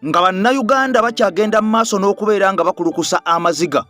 nga bannayuganda bakyagenda mu maaso n'okubeera nga bakulukusa amaziga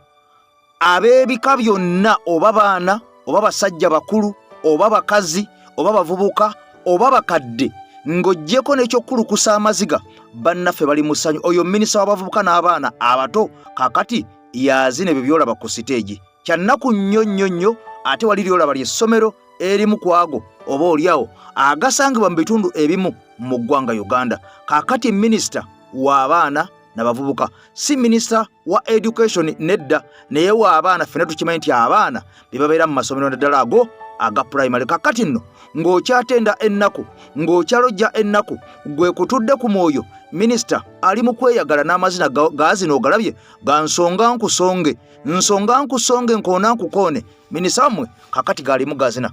ab'ebika byonna, oba baana oba basajja bakulu oba bakazi oba bavubuka oba bakadde, ng'oggyeko n'ekyokukulukusa amaziga, bannaffe bali mu ssanyu. Oyo minisita w'abavubuka n'abaana abato kaakati yazina ebyo byolaba ku siteegi. Kyannaku nnyo ate wali lyolaba ly'essomero erimu ku ago oba oliawo agasangibwa mu bitundu ebimu mu ggwanga Uganda. Kaakati minisita w'abaana n'abavubuka, si minisita wa education nedda, naye w'abaana ffenna tukimanyi nti abaana be babeera mu masomero naddala ago aga primary. Kaakati nno ng'okyatenda ennaku, ng'okyalojja ennaku, gwe kutudde ku mwoyo minisita ali mu kweyagala n'amazina gaazino ogalabye ga nsonga nkusonge, nsonga nkusonge nkoona nkukoone. Minisita wammwe kaakati gaalimu gaazina.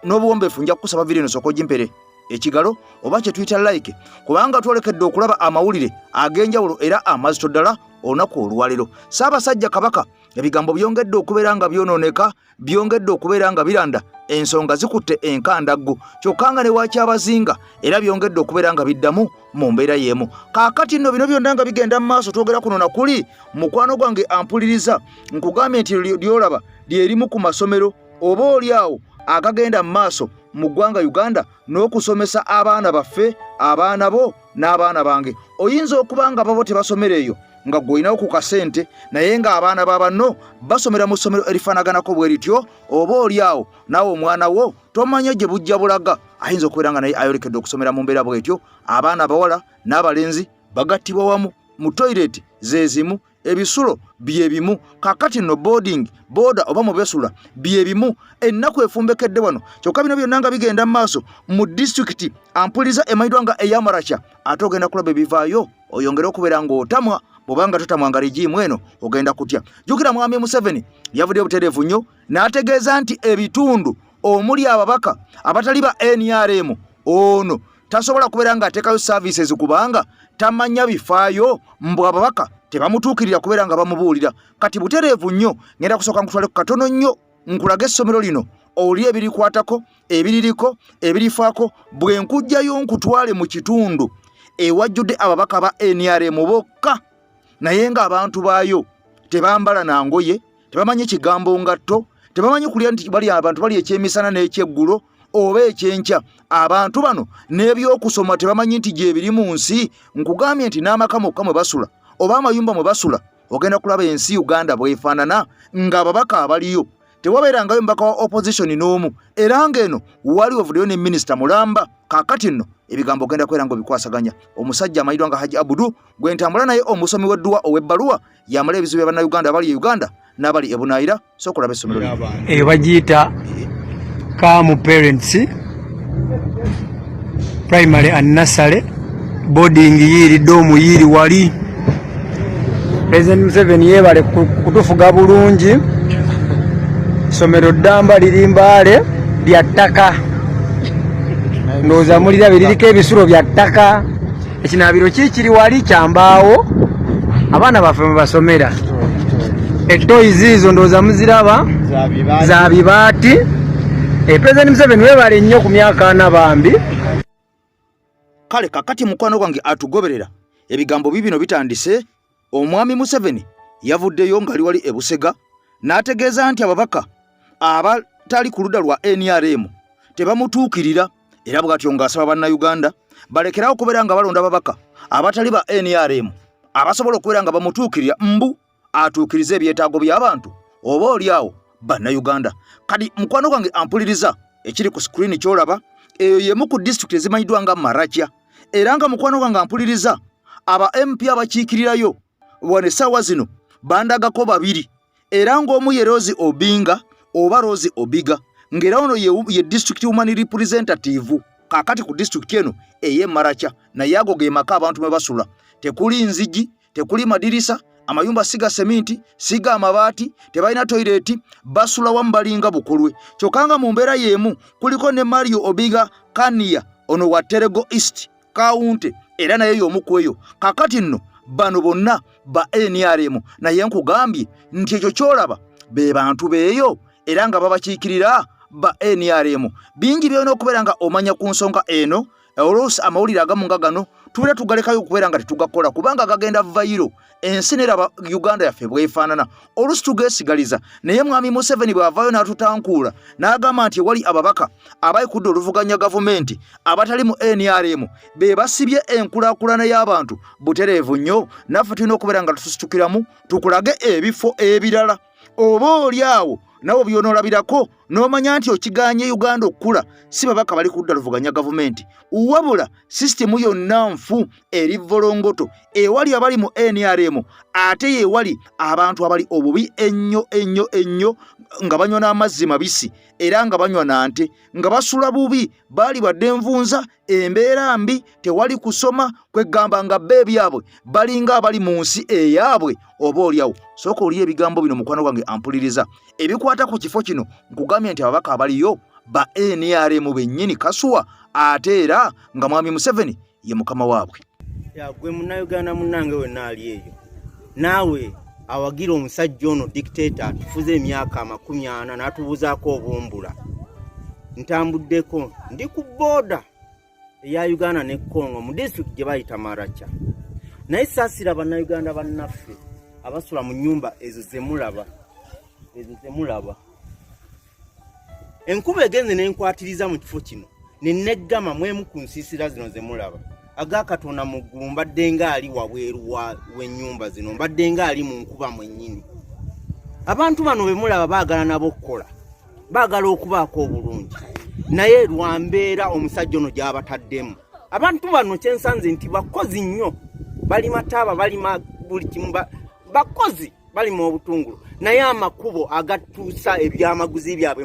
N'obuwombeefu nja kukusaba vidiyo nosooka ogimpere ekigalo oba kye tuyita like, kubanga twolekedde okulaba amawulire ag'enjawulo era amazito ddala olunaku olwaleero. Ssaabasajja Kabaka ebigambo byongedde okubeera nga byonooneka, byongedde okubeera nga biranda, ensonga zikutte enkandaggu, kyokka nga ne wakyabazinga era byongedde okubeera nga biddamu mu mbeera y'emu. Kaakati nno bino byonna nga bigenda mu maaso, twogera kuno na kuli mukwano gwange ampuliriza, nkugambye nti lyolaba lyerimu ku masomero oba oliawo agagenda mu maaso mu ggwanga Uganda n'okusomesa abaana baffe, abaana bo n'abaana bange. Oyinza okuba nga babo tebasomera eyo nga gw'olinawo ku kasente, naye ng'abaana babanno basomera mu ssomero erifaanaganako bwe lityo, oba oliawo naawe omwana wo tomanya gye bujja bulaga, ayinza okubeera nga naye ayolekedde okusomera mu mbeera bwetyo. Abaana abawala n'abalenzi bagattibwa wamu mu toyireti ze zimu, ebisulo bye bimu. Kaakati nno boarding boda oba mu besula bye bimu, ennaku efumbekedde wano. Kyokka bino byonna nga bigenda mu maaso mu disitulikiti ampuliza emanyiddwa nga ey'Amarachya, ate ogenda kulaba ebivaayo oyongere okubeera ng'otamwa. Bw'obanga totamwanga regimu eno ogenda kutya. Jjukira Mwami Museveni yavudde butereevu nnyo n'ategeeza nti ebitundu omuli ababaka abatali ba NRM ono tasobola kubeera ng'ateekayo services kubanga tamanya bifaayo, mbw ababaka tebamutuukirira kubeera nga bamubuulira. Kati butereevu nnyo ngenda kusooka nkutwale ku katono nnyo nkulaga essomero lino oli ebirikwatako, ebiririko, ebirifaako, bwe nkujjayo nkutwale mu kitundu ewajjudde ababaka ba NRM bokka, naye ng'abantu baayo tebambala na ngoye, tebamanyi kigambo ngatto, tebamanyi kulya nti bali abantu bali ekyemisana n'ekyeggulo oba ekyenkya. Abantu bano n'ebyokusoma tebamanyi nti gye biri mu nsi. Nkugambye nti n'amaka mokka mwe basula oba amayumba mwe basula, ogenda kulaba ensi Uganda bwefaanana ng'ababaka abaliyo tewabeerangayo mbaka wa opposition n'omu, era ng'eno waliwo vudeyo ne minisita mulamba. Kaakati nno ebigambo ogenda kwera ngo bikwasaganya omusajja amanyiddwa nga Haji Abudu, gwe ntambula naye omusomi w'edduwa ow'ebbaluwa yamala ebizibu bya bannayuganda abali e Uganda n'abali e Bunaayira. Sooka olaba essomero lino eyo bagiyita Kamu Parents Primary and Nursery Boarding yiri doomu yiri wali. President Museveni yeebale kutufuga bulungi. Somero ddamba liri Mbale lya ttaka, ndowooza mulirabye liriko ebisulo bya ttaka. Ekinaabiro kiri wali kyambaawo, abaana baffe mwe basomera. Etoyizi izo ndowooza muziraba za bibaati. President Museveni weebale nnyo ku myaka ana bambi. Kale kakati mukwano gwange atugoberera ebigambo bibino bitandise. Omwami Museveni yavuddeyo ngali wali e Busega n'ategeeza nti ababaka abatali ku ludda lwa NRM tebamutuukirira, era bw'atyo ng'asaba bannayuganda balekerawo okubeera nga balonda ababaka abatali ba NRM abasobola okubeera nga bamutuukirira, mbu atuukirize ebyetaago by'abantu oba oliawo bannayuganda. Kati mukwano gwange ampuliriza ekiri ku screen kyolaba, eyo yemu ku disitulikiti ezimanyiddwa nga Marachya, era nga mukwano gwange ampuliriza aba MP abakiikirirayo wane essaawa zino bandagako babiri, era ng'omu ye Rose Obinga oba Rose Obiga, ng'era ono ye district woman representative. Kaakati ku district eno ey'e Marachya naye ago ge maka abantu mwe basula. Tekuli nzigi, tekuli madirisa, amayumba siga seminti, siga amabaati, tebalina toileti, basula wamu balinga bukolwe. Kyokka nga mu mbeera y'emu kuliko ne Mario Obiga Kania ono wa Terego East County, era naye y'omu ku eyo. Kaakati nno bano bonna ba NRM, naye nkugambye nti ekyo kyolaba be bantu beeyo era nga babakiikirira ba NRM. Bingi byona okubeera nga omanya ku nsonga eno, olwoosi amawulire agamu nga gano tubere tugalekayo okubeera nga tetugakola kubanga gagenda vairo ensi neraba Uganda yaffe bwefaanana olusi tugeesigaliza naye mwami Museveni bw'avaayo n'atutankuula n'agamba nti wali ababaka abayikudde oluvuganya gavumenti abatali mu NRM be basibye enkulaakulana y'abantu butereevu nnyo naffe tulina okubeera nga tusitukiramu tukulage ebifo ebirala oba oli awo nawo byonoolabirako n'omanya nti okiganye Uganda okukula si babaka bali kudda luvuganya gavumenti wabula sisitemu yonna nfu eri volongoto ewali abali mu NRM ate yeewali abantu abali obubi ennyo nga banywa n'amazzi mabisi era nga banywa nante nga basula bubi baali badde nvunza embeera mbi tewali kusoma kwegamba nga beebyabwe balinga abali mu nsi eyaabwe oba oliawo sooka oli ebigambo bino mukwano gwange ampuliriza ebikwata ku kifo kino nkugambye nti ababaka abaliyo ba NRM bennyini kasuwa ate era nga mwami Museveni ye mukama waabwe gwe munnayuganda munnange wenna ali eyo naawe awagira omusajja ono dictator atufuze emyaka 40 n'atubuzaako obumbula ntambuddeko ndi ku booda eya Uganda ne Congo mu district gye bayita Maracha naye saasira bannayuganda bannaffe abasula mu nnyumba ezo zemulaba enkuba egenze n'enkwatiriza mu kifo kino nenneggama mwemu ku nsiisira zino zemulaba agakatonda mu ggulu mbadde ng'ali wabweru w'ennyumba zino mbadde ng'ali mu nkuba mwennyini abantu bano be mulaba baagala nabo okukola baagala okubaako obulungi naye lwambeera omusajja ono gy'abataddemu abantu bano kyensanze nti bakozi nnyo balima taaba balima buli kimu bakozi balima obutungulu naye amakubo agatuusa ebyamaguzi byabwe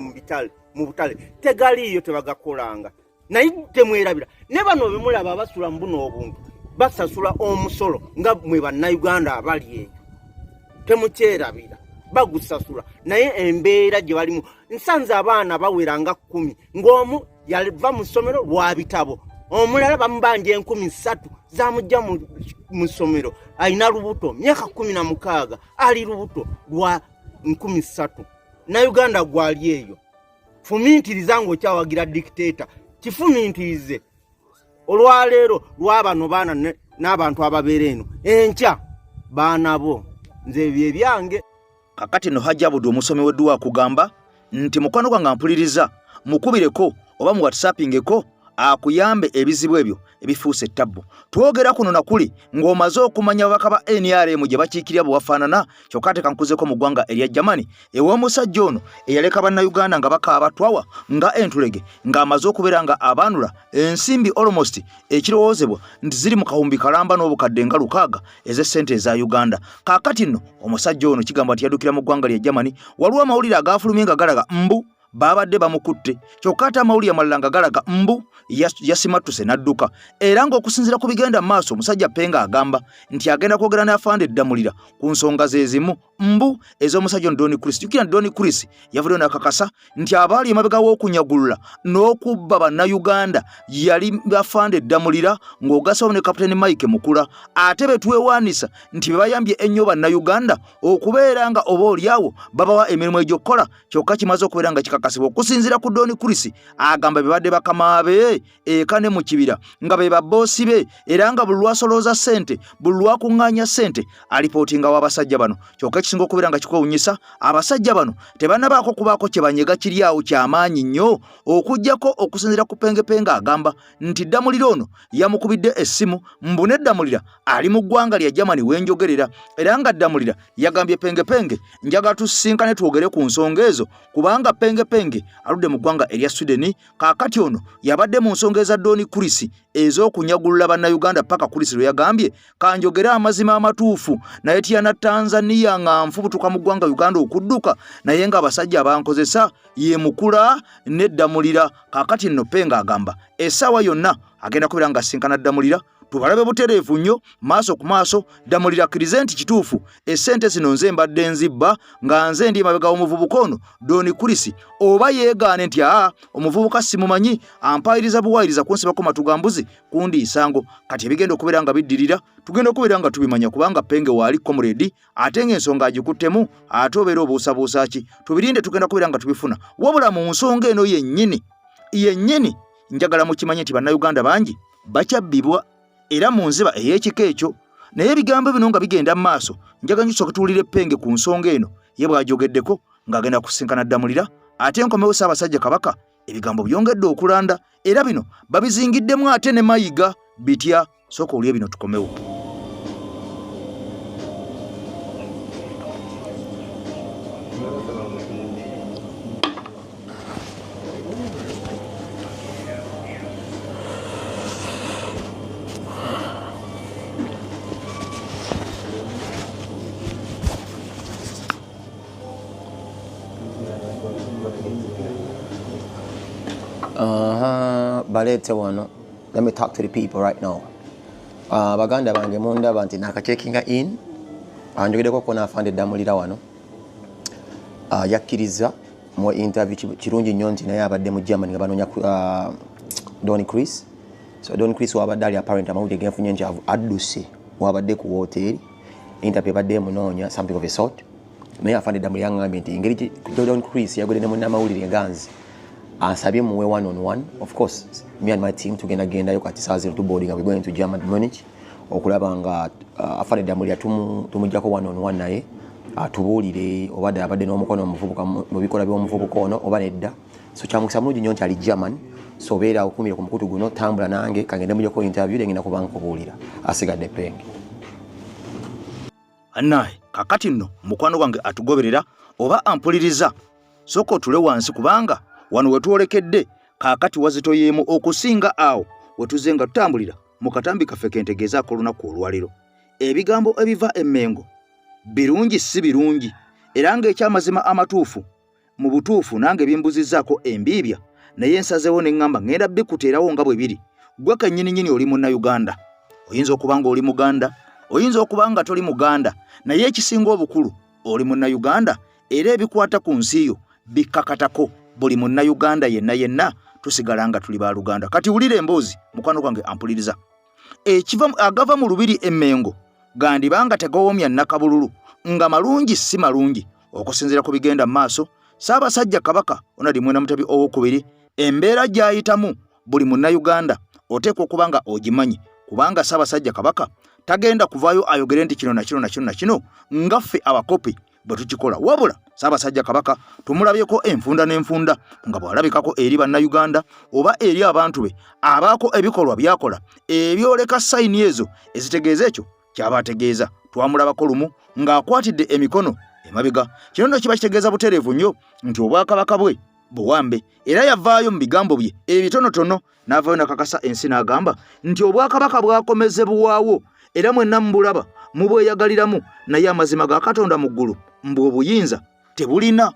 mu butale tegaliiyo tebagakolanga naye temwerabira ne bano bemulaba abasula mu buno obuntu basasula omusolo nga mwe bannayuganda abali eyo temukyerabira bagusasula naye embeera gye balimu nsanze abaana bawera nga 10 ng'omu yava mu ssomero lwa bitabo omulala bamubanja 3,000 zamujja mu ssomero alina lubuto myaka 16 ali lubuto lwa 3,000 na Uganda gwali eyo fumintiriza ng'okyawagira dictator kifumintirize olwaleero lwabano baana n'abantu ababeera eno enkya baana bo nze bye byange kakati no Hajji Abudu omusomi w'edduwa akugamba nti mukwano gwange ampuliriza mukubireko oba mu whatsappingeko akuyambe ebizibu ebyo ebifuuse ettabbu twogera kuno nakuli ng'omaze okumanya babaka ba NRM gye bakiikirira bwe wafaanana kyokka ate kankuzeko mu ggwanga erya Germany ew'omusajja ono eyaleka bannayuganda nga bakaaba twawa nga entulege ng'amaze okubeera nga abaanula ensimbi almost ekirowoozebwa nti ziri mu kawumbi kalamba n'obukadde nga 600 ez'essente eza Uganda kaakati nno omusajja ono kigamba nti yaddukira mu ggwanga lya Germany waliwo amawulire agaafulumye nga galaga mbu babadde bamukutte kyokka ate amawulire amalala nga galaga mbu yasimattuse n'adduka era ng'okusinziira ku bigenda maaso omusajja Penga agamba nti agenda kwogera ne Afande Ddamulira ku nsonga ze zimu mbu ez'omusajja Doni Chris jukira Doni Chris yavuddeyo n'akakasa nti abaali emabega w'okunyagulula n'okubba bannayuganda yali Afande Ddamulira ng'ogasawo ne Kapitaani Mike Mukula ate be twewaanisa nti be bayambye ennyo bannayuganda okubeera nga oba oliawo babawa emirimu egy'okukola kyokka kimaze okubeera nga kikakasibwa okusinziira ku Doni Chris agamba bebadde bakama be eka ne mu kibira nga be baboosi be era nga buli lwasolooza ssente buli lwakuŋŋaanya ssente alipootinga w'abasajja bano kyokka ekisinga okubeera nga kikwewunyisa abasajja bano tebannabaako kubaako kye banyega kiri awo ky'amaanyi nnyo okuggyako okusinziira ku Penga agamba nti Ddamulira ono yamukubidde essimu mbune Ddamulira ali mu ggwanga lya Germany wenjogerera era nga Ddamulira yagambye Penge njaga tusinkane twogere ku nsonga ezo kubanga Penge aludde mu ggwanga erya Sweden kaakati ono yabadde mu nsonga eza Doni Chris ez'okunyagulula bannayuganda paka Chris lwe yagambye kanjogera amazima amatuufu naye tiyana Tanzania nga nfubutuka mu ggwanga Uganda okudduka naye nga abasajja abankozesa ye Mukula ne Ddamulira kaakati nno Penga agamba essaawa yonna agenda kubeera nga asinkana Ddamulira tubalabe butereevu nnyo maaso ku maaso Ddamulira akkirize nti kituufu essente zino nze mbadde nzibba nga nze ndi emabega w'omuvubuka ono Doni Chris oba yeegaane nti omuvubuka simumanyi ampayiriza buwaayiriza kunsibako matugambuzi kundi isango kati ebigenda okubeera nga biddirira tugenda okubeera nga tubimanya kubanga Penge waali comrade ate ng'ensonga agikuttemu ate obeera obuusabuusa ki tubirinde tugenda kubeera nga tubifuna wabula mu nsonga eno yennyini njagala mukimanye nti bannayuganda bangi bakyabbibwa era mu nziba ey'ekika ekyo. Naye ebigambo bino nga bigenda mu maaso njaga nnyo tusooke tuwulire Penge ku nsonga eno ye bw'agyogeddeko ng'agenda kusinkana Ddamulira ate nkomewo Ssaabasajja Kabaka ebigambo byongedde okulanda era bino babizingiddemu ate ne Mayiga bitya. Sooka olye bino tukomewo. Balete wano. Let me talk to the people right now. Baganda bange mundaba nti nakachekinga in. Anjogereko kona afande Ddamulira wano. Yakkiriza mu interview kirungi nnyo nti naye abadde mu Germany nga banoonya Donny Chris. So Donny Chris wabadde ali apparent amawulire genfunye nti adduse wabadde ku hotel. Interview badde munoonya something of a sort. Naye afande Ddamulira yangambye nti engeri Donny Chris yagwedde ne munnamawulire ganzi. Asabye muwe one on one. Of course, me and my team tugenda gendayo kati saa 02 boarding and we're going to German Munich. Okulaba nga afande Ddamulira tumujjako one on one naye atubuulire obadde abadde n'omukono omuvubuka mu bikola by'omuvubuka ono oba nedda. So kyamukisa mulungi nnyo nti ali German. So beera okumire ku mukutu guno tambula nange kagende mujjako interview ngenda kubanga kubuulira. Asigadde Penge. Annaye kakati nno mukwano gwange atugoberera oba ampuliriza. Sooka otule wansi kubanga wano wetwolekedde kakati wazitoyeemu okusinga awo wetuze nga tutambulira mu katambi kaffe kentegeezaako olunaku olwaliro. Ebigambo ebiva emmengo birungi si birungi era ng'ekyamazima amatuufu mu butuufu nange bimbuzizzaako embiibya naye ensazeewo ne ŋŋamba ŋŋenda bikuteerawo nga bwe biri. Gwe kennyininyini oli Munnayuganda. Oyinza okuba nga oli Muganda, oyinza okuba nga toli Muganda, naye ekisinga obukulu oli Munnayuganda era ebikwata ku nsi yo bikkakatako buli Munnayuganda yenna tusigala nga tuli ba Luganda. Kati wulira emboozi mukwano gwange ampuliriza. Agava mu lubiri emmengo gandibanga tegawoomya Nakabululu nga malungi si malungi okusinziira ku bigenda mu maaso. Ssaabasajja Kabaka onali mwena mutabi owokubiri embeera gy'ayitamu buli Munnayuganda oteekwa okuba nga ogimanyi kubanga Ssaabasajja Kabaka tagenda kuvaayo ayogere nti kino na kino na kino na kino nga ffe abakopi bwe tukikola. Wabula Ssaabasajja Kabaka tumulabyeko enfunda n'enfunda nga bw'alabikako eri Bannayuganda oba eri abantu be abaako ebikolwa byakola ebyoleka sayini ezo ezitegeeza ekyo ky'abategeeza. Twamulabako lumu ng'akwatidde emikono emabega. Kino nno kiba kitegeeza butereevu nnyo nti Obwakabaka bwe buwambe era yavaayo mu bigambo bye ebitonotono n'avaayo nakakasa ensi n'agamba nti Obwakabaka bwakomezebwawo era mwenna mubulaba mubweyagaliramu naye amazima ga Katonda mu ggulu mbu obuyinza tebulina.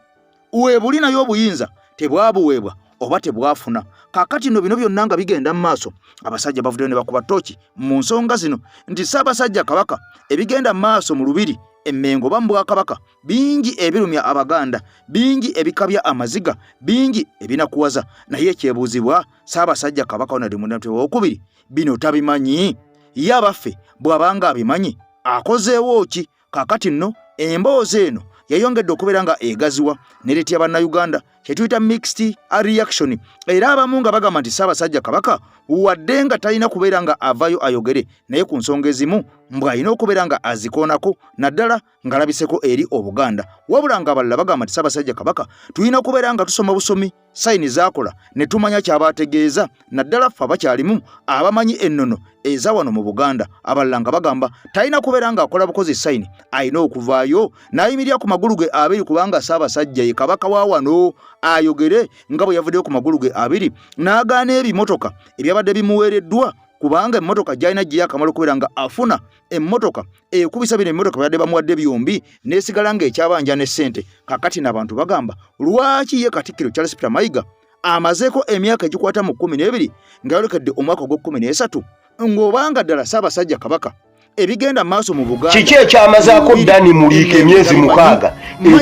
Weebulinayo obuyinza tebwabuweebwa oba tebwafuna. Kakati nno bino byonna nga bigenda mu maaso abasajja bavuddeyo ne bakuba ttooki mu nsonga zino nti Ssaabasajja Kabaka ebigenda mu maaso mu lubiri emmengo oba mu Bwakabaka bingi ebirumya Abaganda, bingi ebikabya amaziga, bingi ebinakuwaza. Naye ekyebuuzibwa Ssaabasajja Kabaka onali munnatwe w'okubiri bino tabimanyi? Ye abaffe bw'abanga abimanyi akozeewo ki? Kakati nno emboozi eno yayongedde okubeera nga egaziwa neretya Bannayuganda kyetuyita mixed reaction era abamu nga bagamba nti Ssaabasajja Kabaka wadde nga talina kubeera nga avayo ayogere naye ku nsonga ezimu mbw'alina okubeera nga azikoonako naddala ng'alabiseko eri Obuganda. Wabula nga abalala bagamba nti Ssaabasajja Kabaka tulina kubeera nga tusoma busomi sayini z'akola ne tumanya ky'abategeeza naddala ffe abakyalimu abamanyi ennono eza wano mu Buganda. Abalala nga bagamba talina kubeera nga akola bukozi sayini alina okuvaayo n'ayimirira ku magulu ge abiri kubanga Ssaabasajja ye Kabaka wa wano ayogere nga bwe yavuddeyo ku magulu ge abiri n'agaana ebimotoka ebyabadde bimuweereddwa kubanga emmotoka gy'alina gye yakamala okubeera nga afuna emmotoka ekubisa bino emmotoka byadde bamuwadde byombi n'esigala ng'ekyabanja ne ssente. Kakati n'abantu bagamba lwaki ye Katikkiro Charles Peter Mayiga amazeeko emyaka egikwata mu 12 nga yolekedde omwaka ogw'13 ng'obanga ddala Ssaabasajja Kabaka ebigenda maaso mu Buganda kiki ekyamazaako Dani Muliika emyezi 6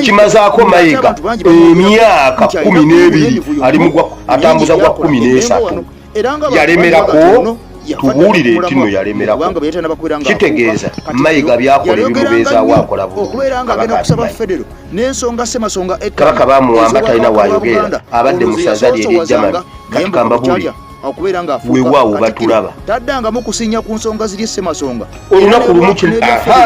ekimazaako Mayiga emyaka 12 ali mu atambuza gwa 13 yalemerako tubuulire tino yalemerako kitegeeza Mayiga byakola ebimubeezaawo akola bulungi. n'ensonga semasonga Kabaka baamuwamba talina waayogera abadde mu ssaza lye ery'Ejjamani kati kambabuulire okubeera nga weewaawo batulaba taddangamu kusinya ku nsonga ziri Ssemasonga olunaku lumu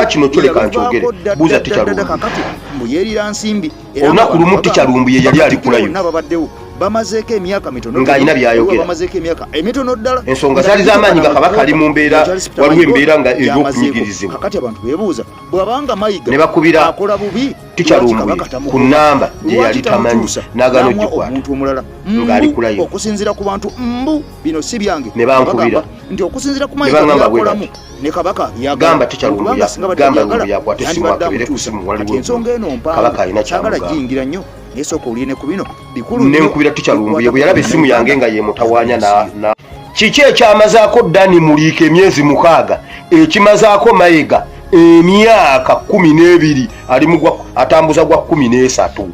kino kyoleka nkyogere buuza tikyalumbi kakati mbuyeerira nsimbi olunaku lumu tikyalumbi ye yali alikulayo babaddewo bamazeeko emyaka mitono ng'alina byayogera bamazeeko emyaka emitono ddala ensonga zaali z'amaanyi nga kabaka ali mu mbeera waliwo embeera nga ey'okunyigirizibwa kakati abantu beebuuza bw'abanga mayiga ne bakubira akola bubi tikyalumbuye ku nnamba gye yali tamanyi n'agaana ogikwata omuntu omulala ng'ali kulayo okusinziira ku bantu bino si byange ne bankubira nti okusinziira ku mayiga byakolamu ne kabaka gamba tikyalumbuye gamba lumbuye akwate essimu akebere ku ssimu waliwo ensonga eno kabaka alina kyagala kyamugamba giyingira nnyo nesooka oliine ku bino bikulu nenkubira tikyalumbuye bwe yalaba essimu yange nga yemutawaanya na kiki ekyamazaako Dani Muliika emyezi 6 ekimazaako Mayiga emyaka 12 atambuza gwa 13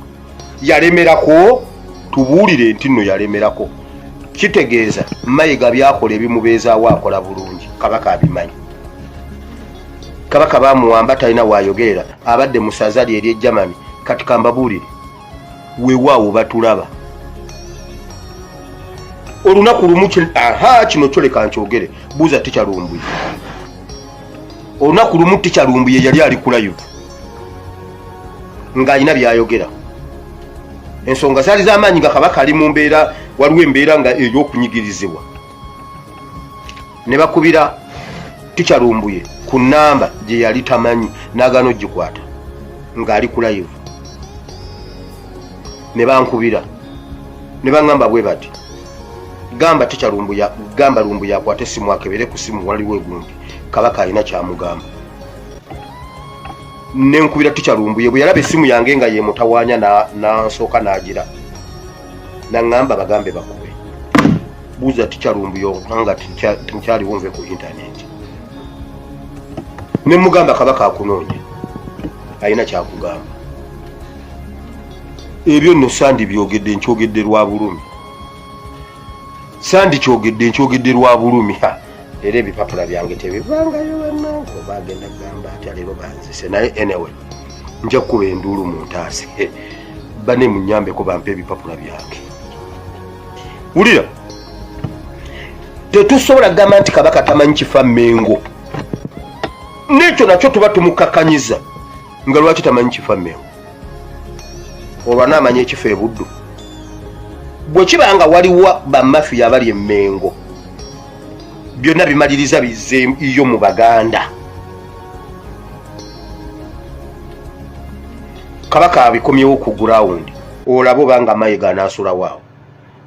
yalemerako tubuulire nti nno yalemerako kitegeeza Mayiga byakola ebimubeezaawo akola bulungi kabaka abimanyi kabaka bamuwamba talina waayogerera abadde mu saza lye ery'e Germany kati kambabuulire weewaawo batulaba olunaku lumu kino kyoleka nkyogere buuza tikyalumbuye olunaku lumu tikyalumbuye yali ali kulayo ng'alina byayogera ensonga zaali z'amaanyi nga kabaka ali mu mbeera waliwo embeera nga ey'okunyigirizibwa ne bakubira tikyalumbuye ku nnamba gye yali tamanyi n'agaana ogikwata ng'ali kulayo ne bankubira ne baŋŋamba bwe bati gamba tikyalumbuya gamba lumbuya akwate essimu akebere ku ssimu waliwo egundi kabaka alina kyamugamba nenkubira tikyalumbuye bwe yalaba essimu yange nga yemutawaanya nansooka n'agira naŋŋamba bagambe bakube buuza tikyalumbuye nga tinkyaliwo nve ku intaneti ne mugamba kabaka akunoonya alina kyakugamba ebyo nno Sandi byogedde nkyogedde lwa bulumi Sandi nkyogedde lwa bulumi era ebipapula byange tebivangayo bannange bagenda kugamba ati leero banzise naye anyway nja kukuba enduulu mu ntaasi bane munyambeko bampe ebipapula byange wulira tetusobola kugamba nti kabaka tamanyi kifa Mmengo nekyo nakyo tuba tumukakanyiza nga lwaki tamanyi kifa Mmengo olwa naamanya ekifo e Buddu bwe kiba nga waliwo bamafiya abali e Mmengo byonna bimaliriza bizze iyo mu Baganda kabaka abikomyewo ku gurawundi olaba obanga Mayiga anaasulawo awo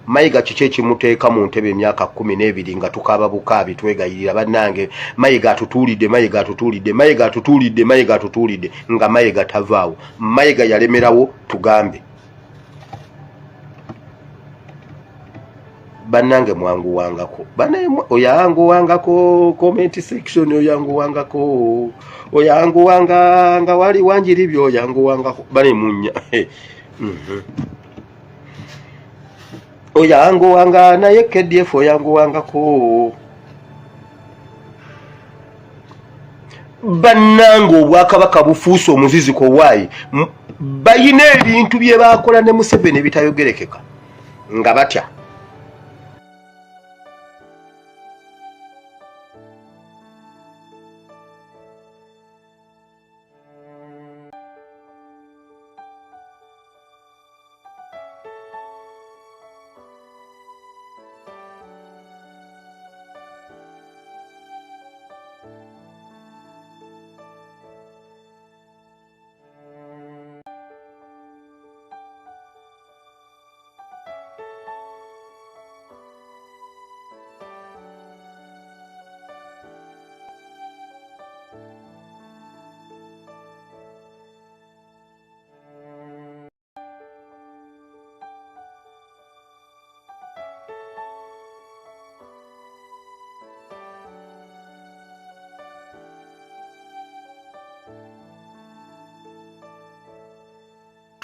Mayiga kiki ekimuteeka mu ntebe emyaka 12 nga tukaaba bukaabi twegayirira bannange Mayiga atutuulidde nga Mayiga tavaawo Mayiga yalemerawo tugambe bannange mwanguwangako oyanguwangako comment section oyanguwanga nga wali wanjiri byo oyanguwangako bane munya oyanguwanga naye KDF oyanguwangako bannange obwakabaka bufuuse omuziziko waayi bayina ebintu bye bakola ne Museveni bitayogerekeka nga batya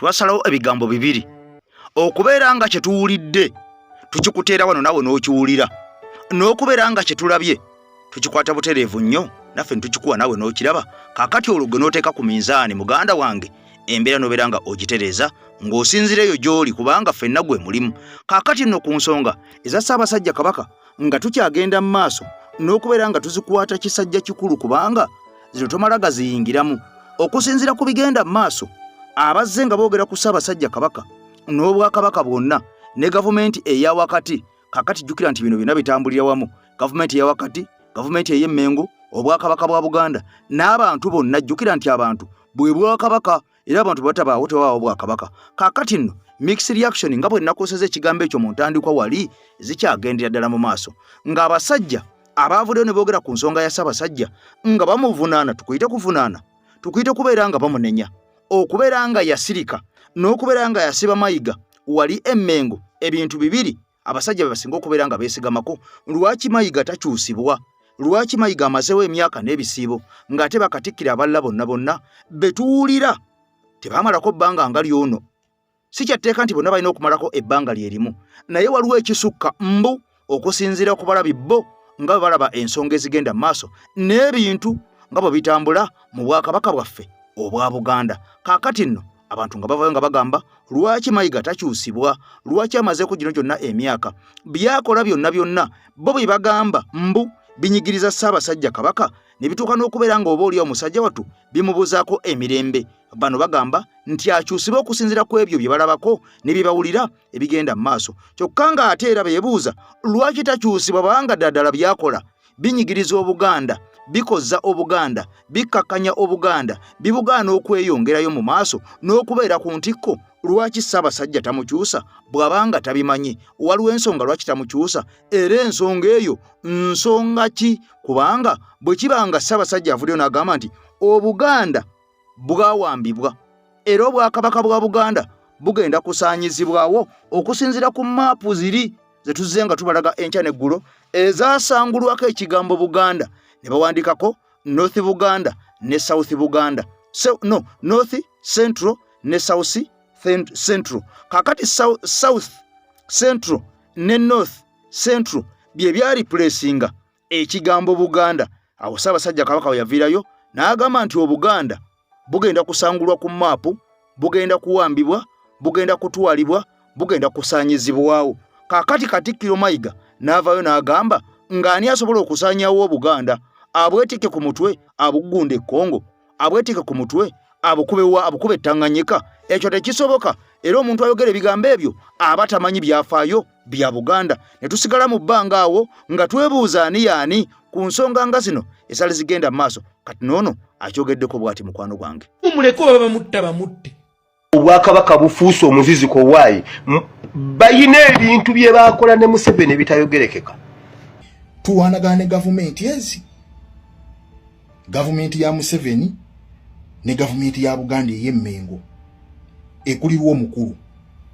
twasalawo ebigambo bibiri okubeera nga kye tuwulidde tukikuteera wano nawe n'okiwulira n'okubeera nga kye tulabye tukikwata butereevu nnyo naffe netukikuwa nawe n'okiraba kaakati olwo gwe n'oteeka ku minzaani muganda wange embeera n'obeera nga ogitereeza ng'osinzireyo gy'oli kubanga ffenna gwe mulimu kaakati nno ku nsonga eza Ssaabasajja Kabaka nga tukyagenda mu maaso n'okubeera nga tuzikwata kisajja kikulu kubanga zino tomala gaziyingiramu. Okusinziira ku bigenda mu maaso, abazze nga boogera ku Ssaabasajja Kabaka n'Obwakabaka bwonna ne gavumenti eya wakati. Kakati jjukira nti bino byonna bitambulira wamu. Gavumenti eya wakati, gavumenti ey'Emmengo, Obwakabaka bwa Buganda n'abantu bonna. Jjukira nti abantu bwe Bwakabaka era abantu batabaawo tewaawo Bwakabaka. Kakati nno mixed reaction nga bwe nakoseza ekigambo ekyo mu ntandikwa wali zikyagendera ddala mu maaso, ng'abasajja abaavuddeyo ne boogera ku nsonga ya Ssaabasajja nga bamuvunaana. Tukuyite kuvunaana, tukuyite kubeera nga bamunenya, okubeera nga yasirika n'okubeera nga yasiba mayiga wali Emmengo. Ebintu bibiri abasajja bebasinga okubeera nga beesigamako. Lwaki mayiga takyusibwa? Lwaki mayiga amazeewo emyaka n'ebisiibo ng'ate bakatikkira abalala bonna bonna betuwulira tebaamalako bbanga nga lyono? Si kyatteeka nti bonna balina okumalako ebbanga lyerimu, naye waliwo ekisukka mbu okusinziira ku balabi bo nga bwe balaba ensonga ezigenda mu maaso n'ebintu nga bwe bitambula mu Bwakabaka bwaffe obwa Buganda. Kaakati nno abantu nga bavayo nga bagamba lwaki mayiga takyusibwa, lwaki amazeeko gino gyonna emyaka, byakola byonna byonna bo bwe bagamba mbu binyigiriza Ssaabasajja Kabaka ne bituuka n'okubeera nga oba oliyo omusajja wattu bimubuzaako emirembe. Bano bagamba nti akyusibwe okusinziira ku ebyo bye balabako ne bye bawulira ebigenda mu maaso. Kyokka ng'ate era beebuuza lwaki takyusibwa babanga ddala byakola binyigiriza Obuganda, bikoza Obuganda, bikakkanya Obuganda, bibugaana okweyongerayo mu maaso n'okubeera ku ntikko. Lwaki Ssaabasajja tamukyusa bw'abanga tabimanyi? Waliwo ensonga lwaki tamukyusa, era ensonga eyo nsonga ki? Kubanga bwe kibanga Ssaabasajja avuddeyo n'agamba nti Obuganda bwawambibwa era Obwakabaka bwa Buganda bugenda kusaanyizibwawo okusinziira ku maapu ziri ze tuzze nga tubalaga enkya n'eggulo ezaasangulwako ekigambo Buganda ne bawandiikako North Buganda ne South Buganda. North Central ne South Central. Kakati South Central ne North Central bye byaripulesinga ekigambo Buganda. Awo Ssaabasajja Kabaka we yaviirayo n'agamba nti Obuganda bugenda kusangulwa ku maapu, bugenda kuwambibwa, bugenda kutwalibwa, bugenda kusaanyizibwawo. Kakati Katikkiro Mayiga n'avaayo n'agamba ng'ani asobola okusaanyaawo Obuganda? Abwetike ku mutwe abugunde Kongo, abwetike ku mutwe abukube Tanganyika. Ekyo tekisoboka, era omuntu ayogera ebigambo ebyo aba tamanyi byafaayo bya Buganda. Ne tusigala mu bbanga awo nga twebuuza ani yaani ku nsonga nga zino ezali zigenda mu maaso. Kati noono akyogeddeko bw'ati mukwano gwange. Mumuleko baba bamutte. Obwakabaka bufuuse omuziziko waayi bayina ebintu bye baakola ne Museveni bitayogerekeka. Tuwanagane gavumenti ezi, gavumenti ya Museveni ne gavumenti ya Buganda ey'Emmengo ekulirwa omukulu.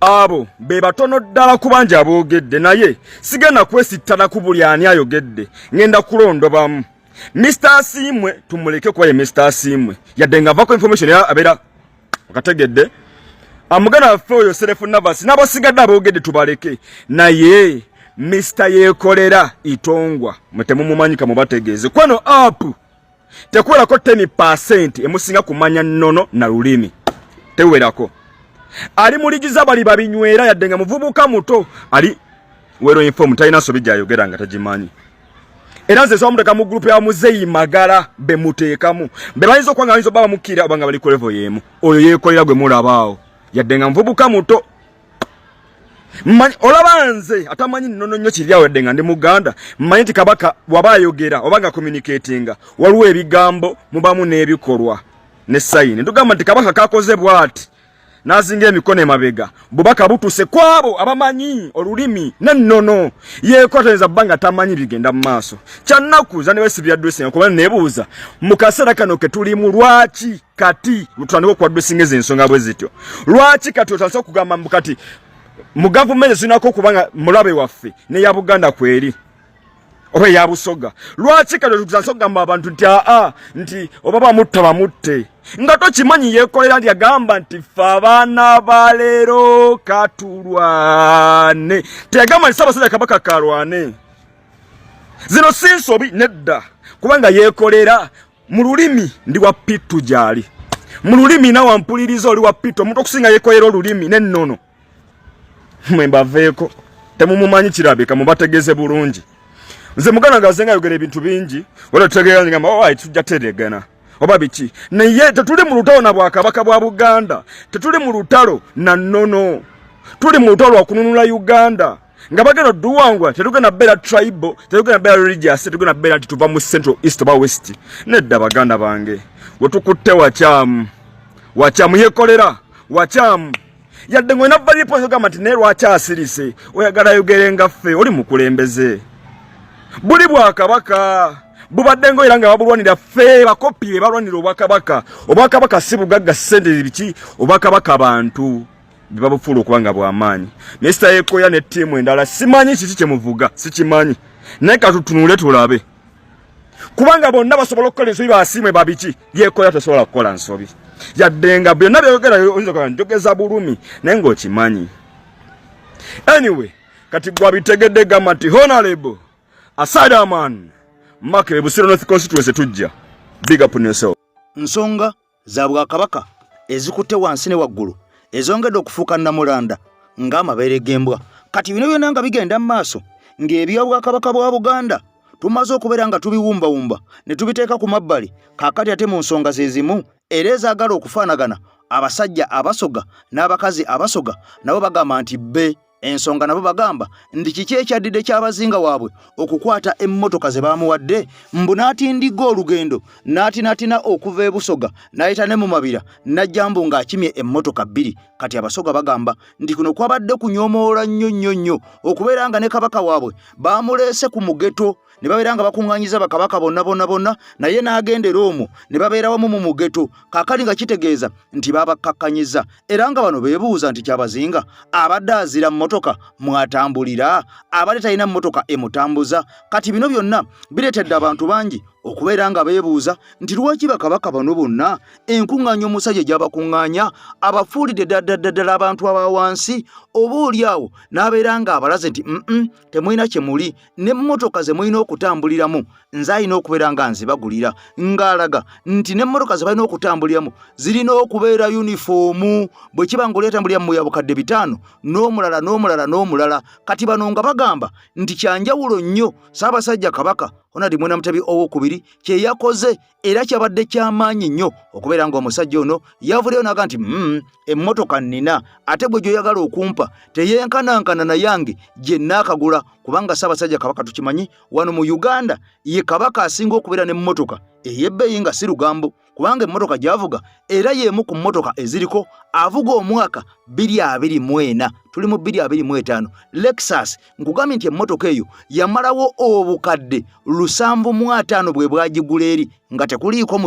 Abo be batono ddala kubanja aboogedde, naye sigenda kwesittana ku buli ani ayogedde. Ngenda kulondobamu Mr. Asimwe, tumuleke kwa ye Mr. Asimwe yadde nga avako information ya abeera akategedde amugana waffe oyo Serefu Navas n'abasigadde aboogedde tubaleke, naye Mr. Yekolera Itongwa mutemumumanyika mubategeeze kwano apu tekuwerako 10% emusinga kumanya nnono na lulimi tewerako. Ali muligiza bali babinywera yadde nga muvubuka muto ali wero inform talina sobi gyayogera nga tagimanyi. Era nze somuteka mu group ya Muzeyi Magala be muteekamu be bayinza okwanga bayinza baba mukira abanga bali ku level yemu. Oyo Yekolera gwe mulabaawo yadde nga muvubuka muto olabanze atamanyi nnono nnyo kiryawo yadde nga ndi Muganda. Mmanyi nti Kabaka waba ayogera obanga communicatinga waliwo ebigambo mubamu n'ebikolwa ne sayini. Tugamba nti Kabaka kakoze bw'ati nazinga emikono emabega bubaka butuse kwabo abamanyi olulimi nennono. Yekotereza bbanga tamanyi bigenda mu maaso. Kyannaku zane wesibya dressing kuba nebuuza mu kaseera kano ke tulimu lwaki kati lutandika ku dressing ez'ensonga bwe zityo. Lwaki kati otanso kugamba mbukati mu gavumenti zinako kubanga mulabe waffe ne ya Buganda kweri oba ya Busoga. Lwaki kati otanso kugamba abantu nti nti oba bamutte nga tokimanyi Yekolera ndi agamba nti ffe abaana balero katulwane. Tegamba nti Ssaabasajja Kabaka kalwane. Zino si nsobi nedda kubanga Yekolera mu lulimi ndi wa pittu gyali. Mu lulimi na wampuliriza oli wa pittu omuntu okusinga Yekolera olulimi nennono. Mwe mbaveeko temumumanyi kirabika mubategeze bulungi. nze mugana ngazenga yogera ebintu bingi wala tutegeera ngamba oh tujja teregana oba biki naye tetuli mu lutalo na Bwakabaka bwa Buganda tetuli mu lutalo na nono tuli mu lutalo okununula Uganda nga bagenda duwangwa tetugenda bera tribal tetugenda bera religious tetugenda bera tuva mu central east oba west nedda baganda bange wetukutte wachamu yekolera wachamu yadde ngwena bali pozo kama tinero achasirise oyagala yogerenga ffe oli mukulembeze buli Bwakabaka bubadde ngo iranga babulwanira ffe bakopi balwanira Obwakabaka si bugagga sente biki Obwakabaka abantu bibabufulu kubanga bw'amaanyi Mr. Yekoya ne timu endala simanyi kiki kyemuvuga sikimanyi naye katutunule tulabe kubanga bonna basobola okukola ensobi basimwe babiki Yekoya tasobola kukola nsobi yaddenga byonna byogera oyinza okuba njogeza bulumi naye ng'okimanyi anyway kati gwa bitegedde gamba nti honorable Asadaman Makebe Busiro North Constituency tujja big up yourself. Nsonga za Bwakabaka ezikutte wansi ne waggulu ezongedde okufuuka Namulanda ng'amabeere g'embwa kati bino byonna nga bigenda mu maaso ng'ebya Bwakabaka bwa Buganda tumaze okubeera nga tubiwumbawumba ne tubiteeka ku mabbali kaakati ate mu nsonga ze zimu era ezaagala okufaanagana abasajja abasoga n'abakazi abasoga nabo bagamba nti bbe ensonga nabo bagamba ndi kiki ekyaddidde ky'abazinga waabwe okukwata emmotoka ze baamuwadde mbu n'atindiga olugendo n'atinatina okuva e Busoga n'ayita ne mu Mabira n'ajja mbu ng'akimye emmotoka bbiri kati abasoga bagamba nti kuno kwabadde kunyoomoola nnyo okubeera nga ne kabaka waabwe baamuleese ku mugeto ne babeera nga bakuŋŋaanyiza bakabaka bonna naye n'agendera omwo ne babeera wamu mu mugeto kaakali nga kitegeeza nti babakakkanyiza era nga bano beebuuza nti kyabazinga abadde azira mmotoka mwatambulira abadde talina mmotoka emutambuza kati bino byonna bireetedde abantu bangi okubeera nga beebuuza nti lwaki bakabaka bano bonna enkuŋŋaanya omusajja gy'abakuŋŋaanya abafuulidde ddala abantu aba wansi oba oliawo n'abeera nga abalaze nti temulina kye muli n'emmotoka ze mulina okutambuliramu nze alina okubeera nga nzibagulira ng'alaga nti n'emmotoka ze balina okutambuliramu zirina okubeera yunifoomu bwe kiba ng'oleetambulira mu ya bukadde 5 n'omulala kati bano nga bagamba nti kyanjawulo nnyo Ssaabasajja Kabaka Honadi Mwenamutabi owokubiri kye yakoze era kyabadde ky'amaanyi nnyo okubeera ng'omusajja ono yavuleyo n'aga nti emmotoka nnina ate gwe gy'oyagala okumpa teyenkanankana na yange gye nnaakagula kubanga Ssaabasajja Kabaka tukimanyi wano mu Uganda ye kabaka asinga okubeera n'emmotoka ey'ebbeeyi nga si lugambo kubanga emmotoka gy'avuga era y'emu ku mmotoka eziriko avuga omwaka 2024 tuli mu 2025 Lexus nkugambye nti emmotoka eyo yamalawo obukadde 750 bwe bwagigula eri nga tekuliiko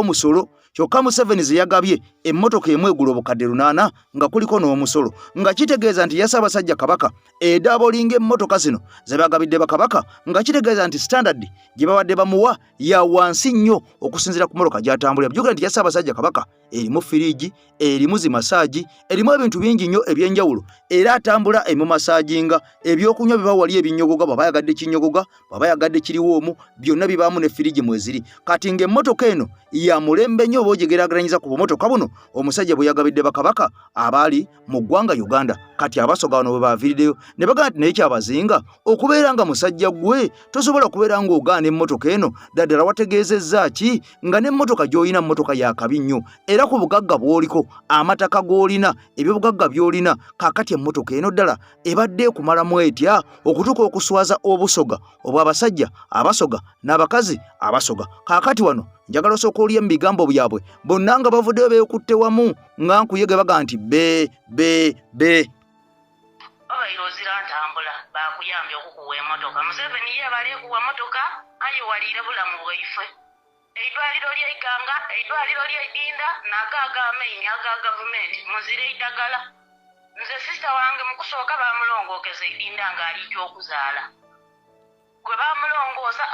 musolo kyokka Museveni ze yagabye emmotoka emu egula obukadde 8 nga kuliko n'omusolo nga kitegeeza nti ya Ssaabasajja Kabaka edabolinga emmotoka zino ze bagabidde bakabaka nga kitegeeza nti standard gye babadde bamuwa ya wansi nnyo okusinziira ku mmotoka gy'atambulira byogera nti ya Ssaabasajja Kabaka erimu firiji erimu zimasaaji erimu ebintu bingi nnyo ebyenjawulo era atambula emu masaaginga ebyokunywa bibawali ebinyogoga baba yagadde kinyogoga baba yagadde kiriwoomu byonna bibaamu ne firiji mweziri kati ng'emmotoka eno ya mulembe nnyo bw'ogigeraageranyiza ku bumotoka buno omusajja bwe yagabidde bakabaka abaali mu ggwanga Uganda kati abasoga bano bwe baaviiriddeyo ne bagamba nti naye kyabazinga okubeera nga musajja gwe tosobola kubeera ng'ogaana emmotoka eno daddala wategeezezza ki nga n'emmotoka gy'olina mmotoka yakabi nnyo era ku bugagga bw'oliko amataka g'olina ebyobugagga by'olina kaakati emmotoka eno ddala ebadde ekumalamu etya okutuuka okuswaza obusoga obw'abasajja abasoga n'abakazi abasoga kaakati wano njagala osooka olya mu bigambo byabwe bonna nga bavuddeyo beekutte wamu nga nkuyege baga nti be obaire ozira ntambula bakuyambye okukuwa emmotoka Museveni ye bali ekuwa mmotoka aye waliire bulamu bwaife eidwaliro ly'Iganga eidwaliro ly'Edinda n'agaaga amaini aga gavumenti muzire eddagala nze sisita wange mu kusooka baamulongookeza Edinda ng'alijja okuzaala gwe baamulongoosa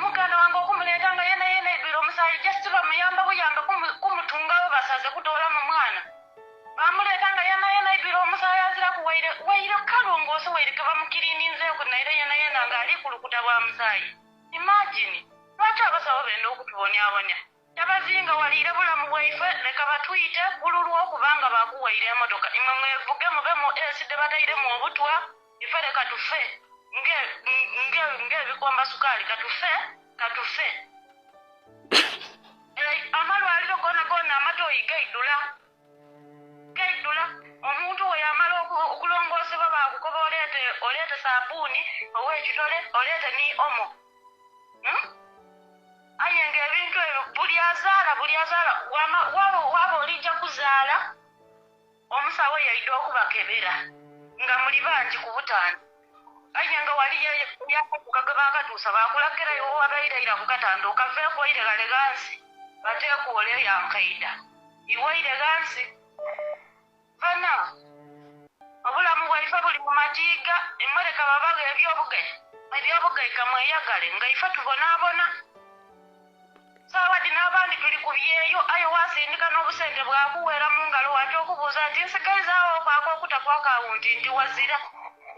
muganda wange okumuleeta nga yena edwira omusaayi just bamuyamba buyamba kumutungawo basaze kutoola mu mwana bamuleeta nga yena edwira omusaayi azira kuwaire kalongoose wairike bamukirininzeeko naire yena ng'ali kulukuta bwa musaayi imagine lwaki abasawo benda okutubonyabonya tabazinga waliire bulamu bwaife leka batwite bululwa okubanga bakuwaire emotoka imwe mwevuge mube mu eside batairemu obutwa ife leka tufe ngebikomba sukali katufe amalwaliro gona amatoyi gaidula omuntu weyamala okulongosebwa bakukoba oleete sabuni owekitole oleete ni omo aye ng'ebintu ebyo buli azaala waba olijja kuzaala omusawo yaidde okubakebera nga muli bangi ku butaano aye nga wali yakukaga bakatuusa bakulagirayo wabairira ku katanda okaveeko oiregalegansi bateekuole yankaida iwairegansi bana obulamu bwaife buli mu matiiga emmoleka babaga ebyobugaika mweyagale nga ife tubonaabona saawadi n'abandi tuli ku byeyo aye wasindika n'obusente bwakuweera mu ngalo wate okubuuza nti nsigalizaawo okwaka okutako akawunti nti wazira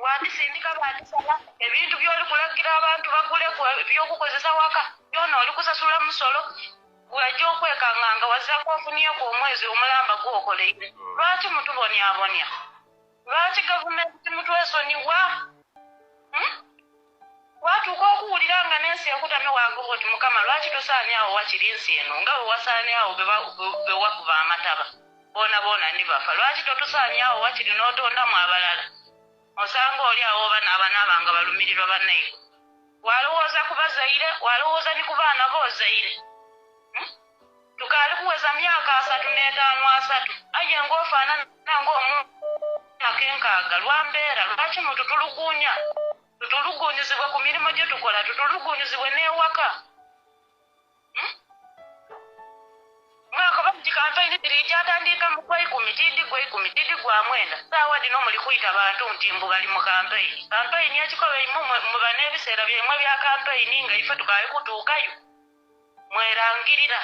watisindika batisala ebintu by'oli kulagira abantu bagule by'okukozesa waka byona oli kusasula musolo wajja okwekanganga wazako ofunyeku omwezi omulamba gwokoleire lwaki mutubonyabonya lwaki gavumenti mutwesonyiwa watuuka okuwulira nga n'ensi ekutamye waguba oti mukama lwaki tosaanyawo wakiri nsi eno nga bwe wasaanyawo bewakuba amataba boona nibafa lwaki totusaanyawo wakiri n'otondamu abalala osanga oli awo oba n'abanaaba nga balumirirwa bannaigo walowooza ku bazaire walowooza ni ku baana boozaire tukaali kuweza myaka 35 aye ng'ofaanana ng'omuntu akenkaaga lwambeera lwaki mututulugunya tutulugunyizibwe ku mirimu gye tukola tutulugunyizibwe n'ewaka mwaka bamuti kampeyini tiri gyatandika mu gw'ikumi tiddi gwa mwenda saawa dino muli kuyita bantu nti mbu bali mu kampeyini ekikola imu muba n'ebiseera byemwe bya kampeyini nga ife tukaali kutuukayo mwerangirira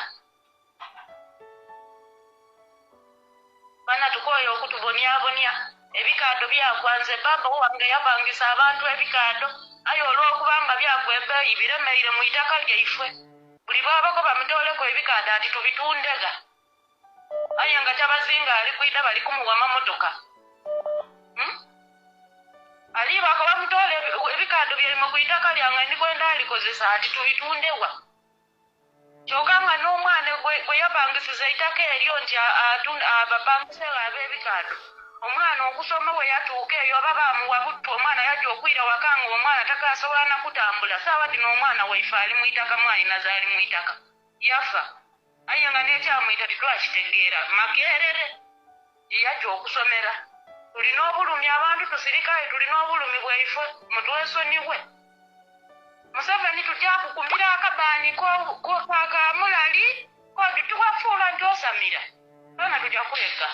bana tukoye okutubonyabonya ebikaado byakwanze baba wange yapangisa abantu ebikaado aye olw'okubanga byakwebbeeyi biremeire mu itaka lyaife buli bwabako bamutoleko ebikaado ati tubitundega aye nga tabazinga ali kwida bali kumuwa mamotoka alibako bamutole ebikaado byalimu ku itaka lyange ndikwenda alikozesa ati tubitundewa kyokka nga n'omwana gwe yapangisiza itaka eryo nti abapangisera ab'ebikaado omwana okusoma we yatuuka eyo oba baamuwa buttu omwana yajja okwira waka nga omwana takasobola nakutambula saawa dino omwana waife ali mu itaka mwalina zaali mu itaka yafa aye nga n'ekyamuyita titwakitegeera makerere ye yajja okusomera tulina obulumi abantu tusirikayo tulina obulumi bwaife mutwesonyiwe Museveni tujja kukumbira akabaani kakamulali kodi tuwafuula nti osamira bana tujja kuleka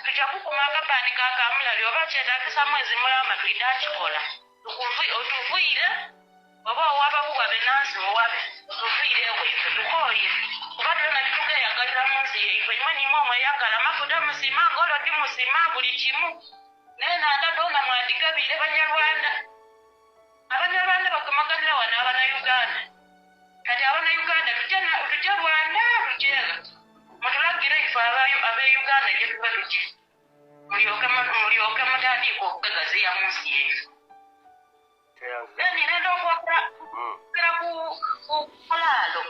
tujja kukuma akabaani kakamulali oba kyetagisa mwezi mulamba tuyite akikola otuviire oba owababuwa benansi owabe otuviire ewaife tukoye kuba tulina titugeyagalira mu nsi yaife imwe nimwe omweyagala mafuta musima ngolodi musima buli kimu nenanda dona mwandigabire banyarwanda abanyarwanda bakamaganira wano abanauganda kati abanauganda tujja rwanda lujega mutulagire ife abeuganda gyetuba tuki mulyoke mutandika okugagaziya mu nsi yaife nirenda okwogera ku kulaalo